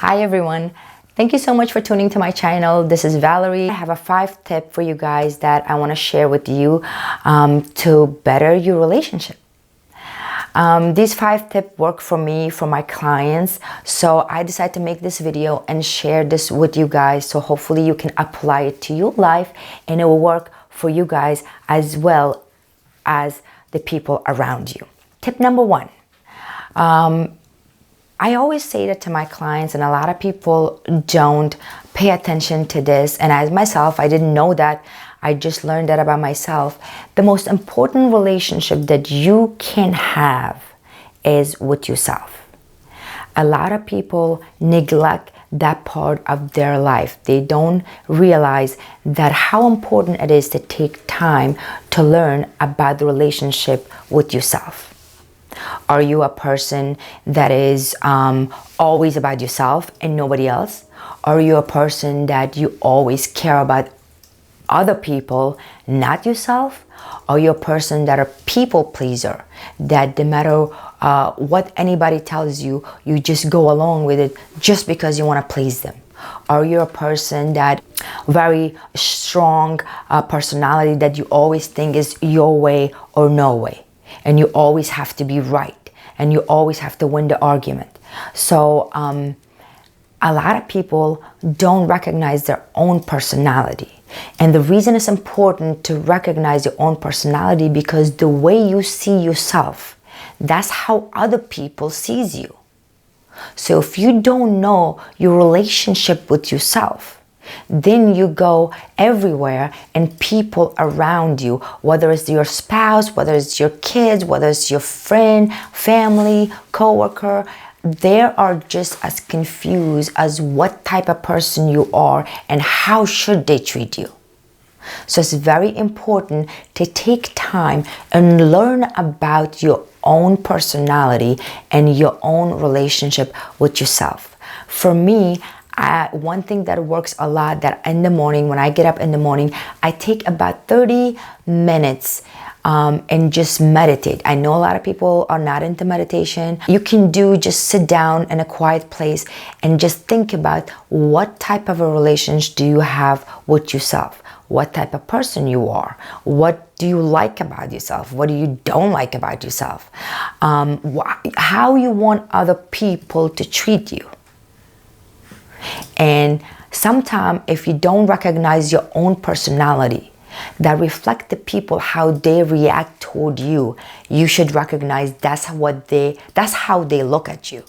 Hi everyone. Thank you so much for tuning to my channel. This is Valerie. I have a 5 tip for you guys that I want to share with you to better your relationship. These 5 tips work for me, for my clients. So I decided to make this video and share this with you guys. So hopefully you can apply it to your life and it will work for you guys as well as the people around you. Tip number 1. I always say that to my clients, and a lot of people don't pay attention to this. And as myself, I didn't know that. I just learned that about myself. The most important relationship that you can have is with yourself. A lot of people neglect that part of their life. They don't realize that how important it is to take time to learn about the relationship with yourself. Are you a person that is always about yourself and nobody else? Are you a person that you always care about other people, not yourself? Are you a person that a people pleaser, that no matter what anybody tells you, you just go along with it just because you want to please them? Are you a person that very strong personality that you always think is your way or no way? And you always have to be right, and you always have to win the argument. So a lot of people don't recognize their own personality. And the reason it's important to recognize your own personality, because the way you see yourself, that's how other people sees you. So if you don't know your relationship with yourself, then you go everywhere and people around you, whether it's your spouse, whether it's your kids, whether it's your friend, family, coworker, they are just as confused as what type of person you are and how should they treat you. So it's very important to take time and learn about your own personality and your own relationship with yourself. For me, one thing that works a lot, that in the morning, when I get up in the morning, I take about 30 minutes and just meditate. I know a lot of people are not into meditation. You can just sit down in a quiet place and just think about what type of a relationship do you have with yourself? What type of person you are? What do you like about yourself? What do you don't like about yourself? How you want other people to treat you? And sometimes if you don't recognize your own personality that reflect the people, how they react toward you, you should recognize that's how they look at you.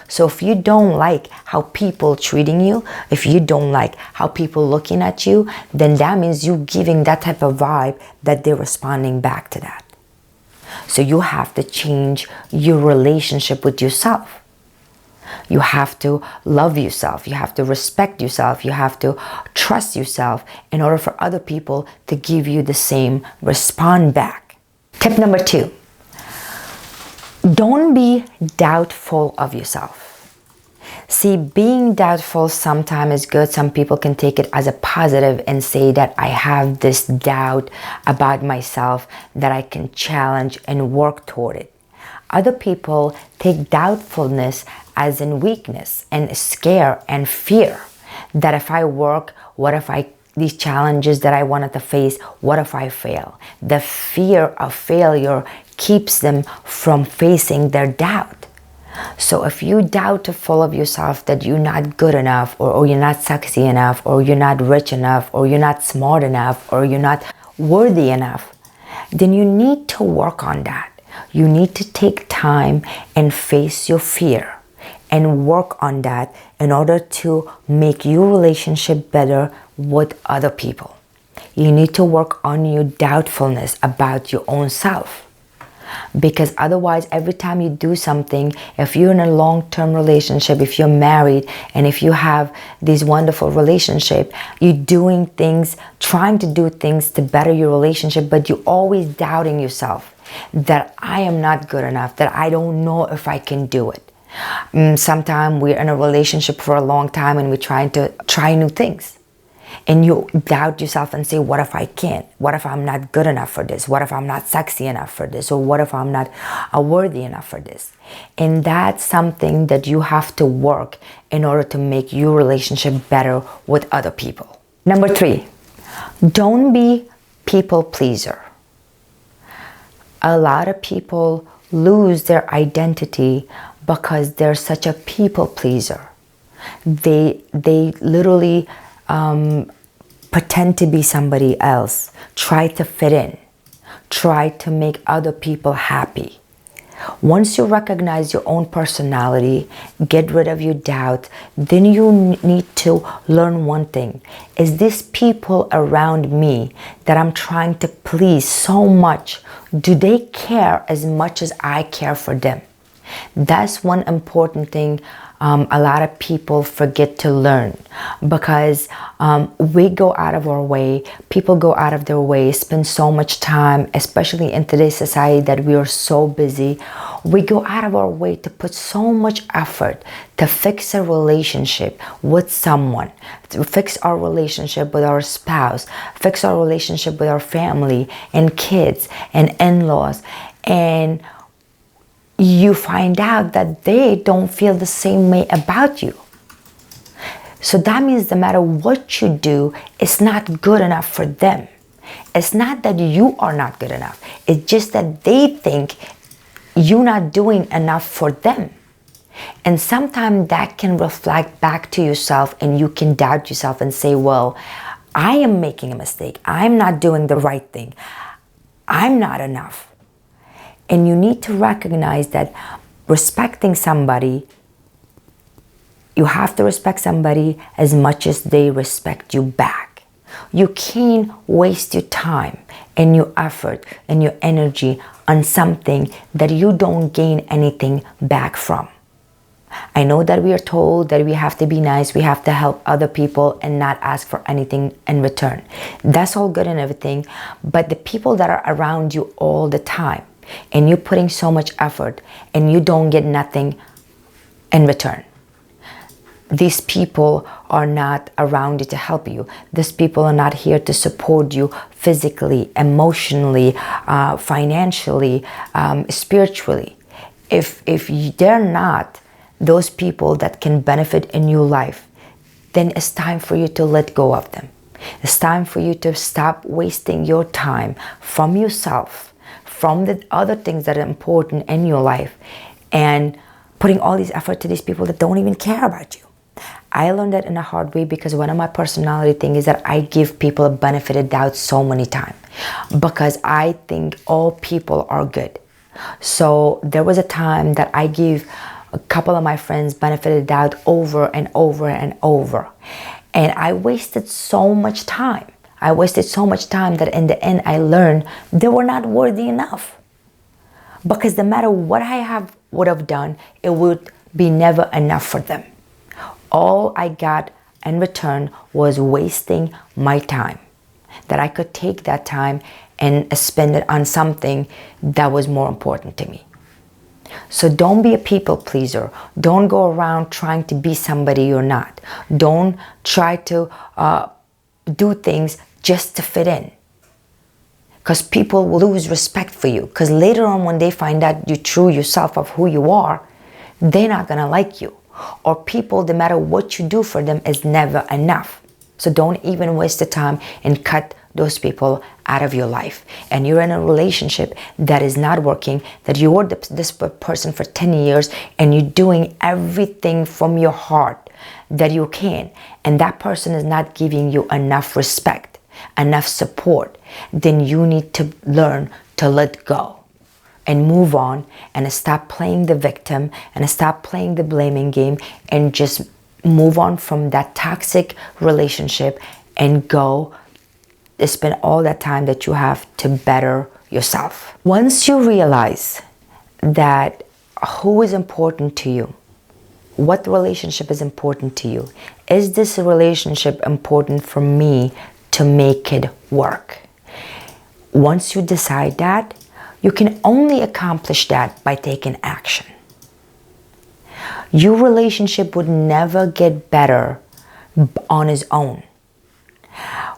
So if you don't like how people treating you, if you don't like how people looking at you, then that means you giving that type of vibe that they're responding back to that. So you have to change your relationship with yourself. You have to love yourself. You have to respect yourself. You have to trust yourself in order for other people to give you the same respond back. Tip number 2. Don't be doubtful of yourself. See, being doubtful sometimes is good. Some people can take it as a positive and say that I have this doubt about myself that I can challenge and work toward it. Other people take doubtfulness as in weakness and scare and fear. That if I work, these challenges that I wanted to face, what if I fail? The fear of failure keeps them from facing their doubt. So if you doubtful of yourself that you're not good enough, or you're not sexy enough, or you're not rich enough, or you're not smart enough, or you're not worthy enough, then you need to work on that. You need to take time and face your fear and work on that in order to make your relationship better with other people. You need to work on your doubtfulness about your own self. Because otherwise, every time you do something, if you're in a long-term relationship, if you're married, and if you have this wonderful relationship, you're doing things, trying to do things to better your relationship, but you're always doubting yourself that I am not good enough, that I don't know if I can do it. Sometimes we're in a relationship for a long time and we're trying to try new things. and you doubt yourself and say, what if I can't? What if I'm not good enough for this? What if I'm not sexy enough for this? Or what if I'm not worthy enough for this? And that's something that you have to work in order to make your relationship better with other people. Number 3, don't be people pleaser. A lot of people lose their identity because they're such a people pleaser. They literally pretend to be somebody else, try to fit in, try to make other people happy. Once you recognize your own personality, get rid of your doubt, then you need to learn one thing. Is these people around me that I'm trying to please so much, do they care as much as I care for them? That's one important thing a lot of people forget to learn, because we go out of our way, people go out of their way, spend so much time, especially in today's society that we are so busy. We go out of our way to put so much effort to fix a relationship with someone, to fix our relationship with our spouse, fix our relationship with our family and kids and in-laws, and you find out that they don't feel the same way about you. So that means no matter what you do, it's not good enough for them. It's not that you are not good enough. It's just that they think you're not doing enough for them. And sometimes that can reflect back to yourself, and you can doubt yourself and say, well, I am making a mistake. I'm not doing the right thing. I'm not enough. And you need to recognize that respecting somebody, you have to respect somebody as much as they respect you back. You can't waste your time and your effort and your energy on something that you don't gain anything back from. I know that we are told that we have to be nice, we have to help other people and not ask for anything in return. That's all good and everything, but the people that are around you all the time, and you're putting so much effort and you don't get nothing in return. These people are not around you to help you. These people are not here to support you physically, emotionally, financially, spiritually. If they're not those people that can benefit in your life, then it's time for you to let go of them. It's time for you to stop wasting your time from yourself, from the other things that are important in your life, and putting all this effort to these people that don't even care about you. I learned that in a hard way, because one of my personality things is that I give people a benefit of doubt so many times, because I think all people are good. So there was a time that I gave a couple of my friends benefit of doubt over and over and over, and I wasted so much time. I wasted so much time that in the end I learned they were not worthy enough. Because no matter what would have done, it would be never enough for them. All I got in return was wasting my time. That I could take that time and spend it on something that was more important to me. So don't be a people pleaser. Don't go around trying to be somebody you're not. Don't try to do things just to fit in, because people will lose respect for you, because later on when they find out you true yourself of who you are, they're not gonna like you. Or people, no matter what you do for them, is never enough. So don't even waste the time and cut those people out of your life. And you're in a relationship that is not working, that you were this person for 10 years and you're doing everything from your heart that you can, and that person is not giving you enough respect, enough support, then you need to learn to let go and move on, and stop playing the victim and stop playing the blaming game, and just move on from that toxic relationship and go spend all that time that you have to better yourself. Once you realize that who is important to you, what relationship is important to you, is this relationship important for me to make it work? Once you decide that, you can only accomplish that by taking action. Your relationship would never get better on its own.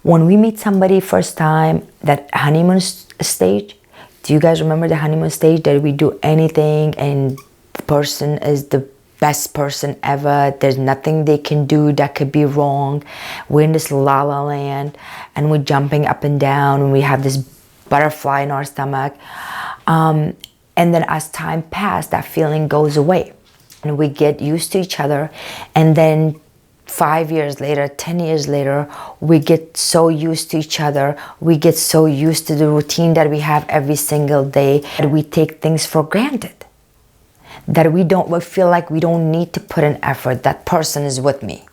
When we meet somebody first time, that honeymoon stage, do you guys remember the honeymoon stage that we do anything and the person is the best person ever? There's nothing they can do that could be wrong. We're in this la la land and we're jumping up and down and we have this butterfly in our stomach. And then as time passes, that feeling goes away and we get used to each other. And then 5 years later, 10 years later, we get so used to each other. We get so used to the routine that we have every single day that we take things for granted. That we feel like we don't need to put in effort. That person is with me.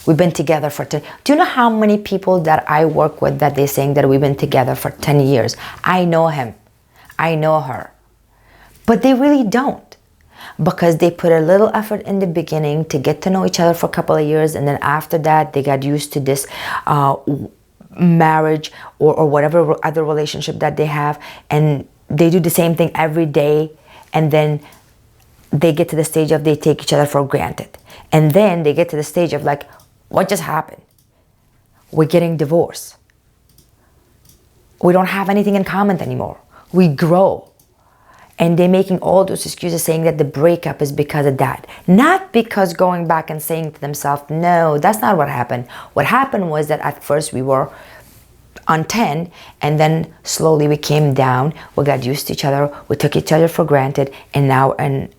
We've been together for 10. Do you know how many people that I work with that they're saying that we've been together for 10 years? I know him. I know her. But they really don't. Because they put a little effort in the beginning to get to know each other for a couple of years, and then after that they got used to this marriage or whatever other relationship that they have, and they do the same thing every day, and then they get to the stage of they take each other for granted, and then they get to the stage of like, what just happened? We're getting divorced. We don't have anything in common anymore. We grow. And they're making all those excuses saying that the breakup is because of that. Not because going back and saying to themselves, no, that's not what happened. What happened was that at first we were on 10 and then slowly we came down. We got used to each other. We took each other for granted. And now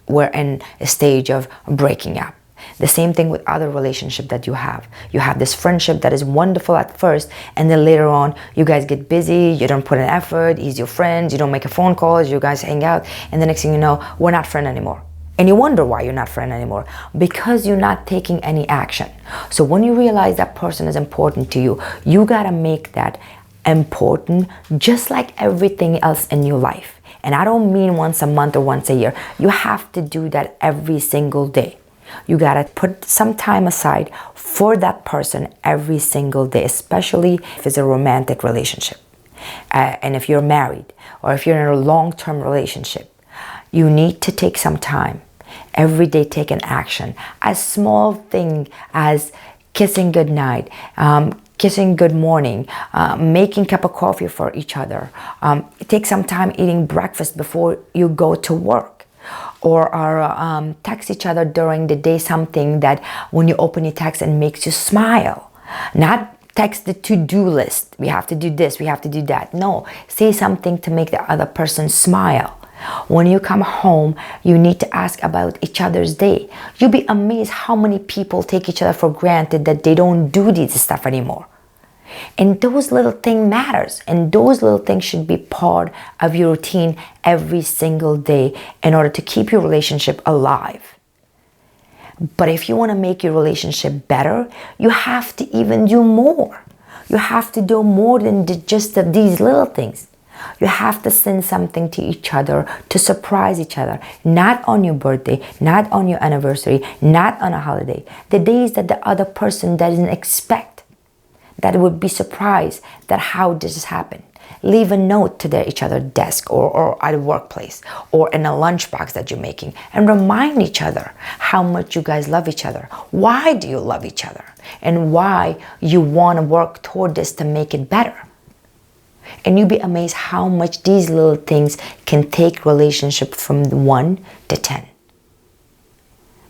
we're in a stage of breaking up. The same thing with other relationship that you have. You have this friendship that is wonderful at first, and then later on, you guys get busy, you don't put in effort, he's your friend, you don't make a phone call, you guys hang out, and the next thing you know, we're not friends anymore. And you wonder why you're not friends anymore. Because you're not taking any action. So when you realize that person is important to you, you gotta make that important just like everything else in your life. And I don't mean once a month or once a year. You have to do that every single day. You gotta put some time aside for that person every single day, especially if it's a romantic relationship. And if you're married or if you're in a long-term relationship, you need to take some time. Every day take an action. A small thing as kissing goodnight, kissing good morning, making a cup of coffee for each other. Take some time eating breakfast before you go to work. Or text each other during the day something that when you open your text and makes you smile. Not text the to-do list. We have to do this, we have to do that. No, say something to make the other person smile. When you come home, you need to ask about each other's day. You'll be amazed how many people take each other for granted that they don't do this stuff anymore. And those little things matters, and those little things should be part of your routine every single day in order to keep your relationship alive. But if you want to make your relationship better, you have to even do more. You have to do more than just these little things. You have to send something to each other to surprise each other. Not on your birthday, not on your anniversary, not on a holiday. The days that the other person doesn't expect. That would be surprised that how this has happened. Leave a note to each other's desk or at a workplace or in a lunchbox that you're making and remind each other how much you guys love each other. Why do you love each other? And why you want to work toward this to make it better. And you'll be amazed how much these little things can take relationship from 1 to 10.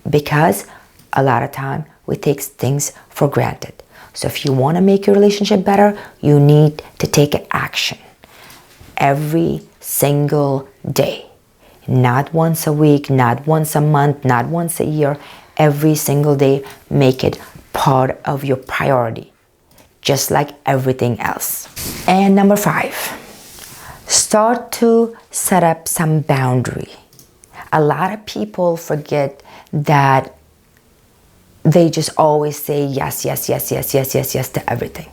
Because a lot of time we take things for granted. So if you want to make your relationship better, you need to take action every single day. Not once a week, not once a month, not once a year. Every single day, make it part of your priority, just like everything else. And number 5, start to set up some boundary. A lot of people forget that they just always say yes, yes, yes, yes, yes, yes, yes to everything.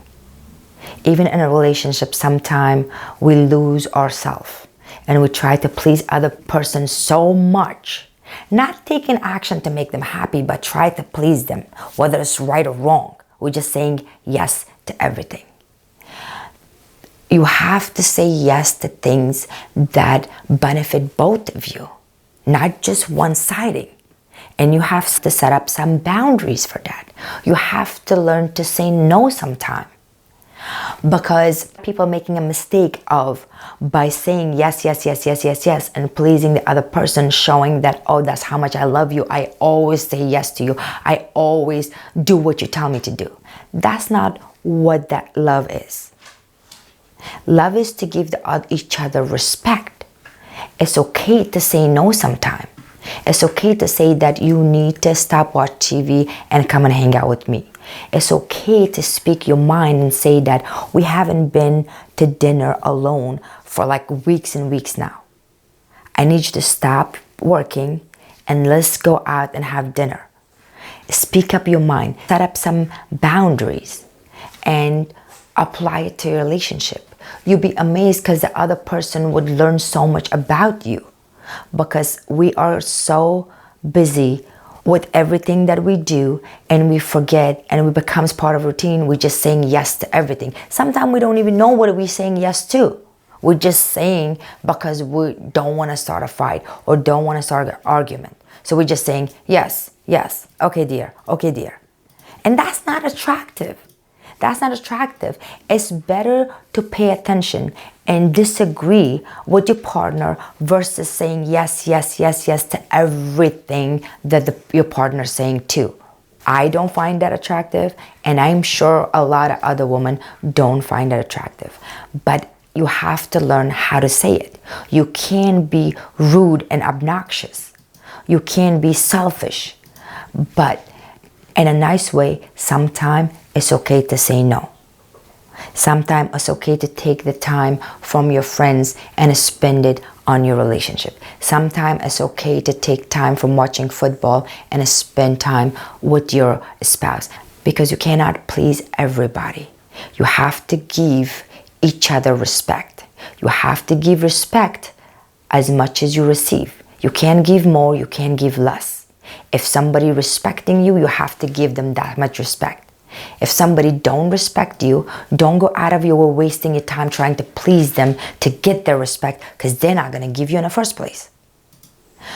Even in a relationship, sometimes we lose ourselves and we try to please other person so much. Not taking action to make them happy, but try to please them, whether it's right or wrong. We're just saying yes to everything. You have to say yes to things that benefit both of you, not just one-sided. And you have to set up some boundaries for that. You have to learn to say no sometime. Because people making a mistake of by saying yes, yes, yes, yes, yes, yes, and pleasing the other person, showing that, oh, that's how much I love you. I always say yes to you. I always do what you tell me to do. That's not what that love is. Love is to give each other respect. It's okay to say no sometime. It's okay to say that you need to stop watching TV and come and hang out with me. It's okay to speak your mind and say that we haven't been to dinner alone for like weeks and weeks now. I need you to stop working and let's go out and have dinner. Speak up your mind. Set up some boundaries and apply it to your relationship. You'll be amazed because the other person would learn so much about you, because we are so busy with everything that we do and we forget and it becomes part of routine. We're just saying yes to everything. Sometimes we don't even know what we're saying yes to. We're just saying because we don't want to start a fight or don't want to start an argument. So we're just saying yes, yes, okay dear, okay dear. And that's not attractive. That's not attractive. It's better to pay attention and disagree with your partner versus saying yes, yes, yes, yes to everything that your partner is saying too. I don't find that attractive, and I'm sure a lot of other women don't find that attractive. But you have to learn how to say it. You can't be rude and obnoxious. You can't be selfish. But in a nice way, sometimes it's okay to say no. Sometimes it's okay to take the time from your friends and spend it on your relationship. Sometimes it's okay to take time from watching football and spend time with your spouse, because you cannot please everybody. You have to give each other respect. You have to give respect as much as you receive. You can't give more, you can't give less. If somebody respecting you, you have to give them that much respect. If somebody don't respect you, don't go out of your way wasting your time trying to please them to get their respect, because they're not going to give you in the first place.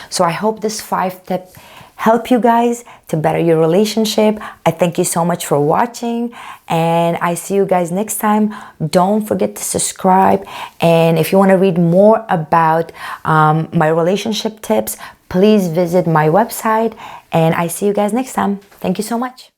So I hope this 5 tips help you guys to better your relationship. I thank you so much for watching, and I see you guys next time. Don't forget to subscribe, and if you want to read more about my relationship tips, please visit my website, and I see you guys next time. Thank you so much.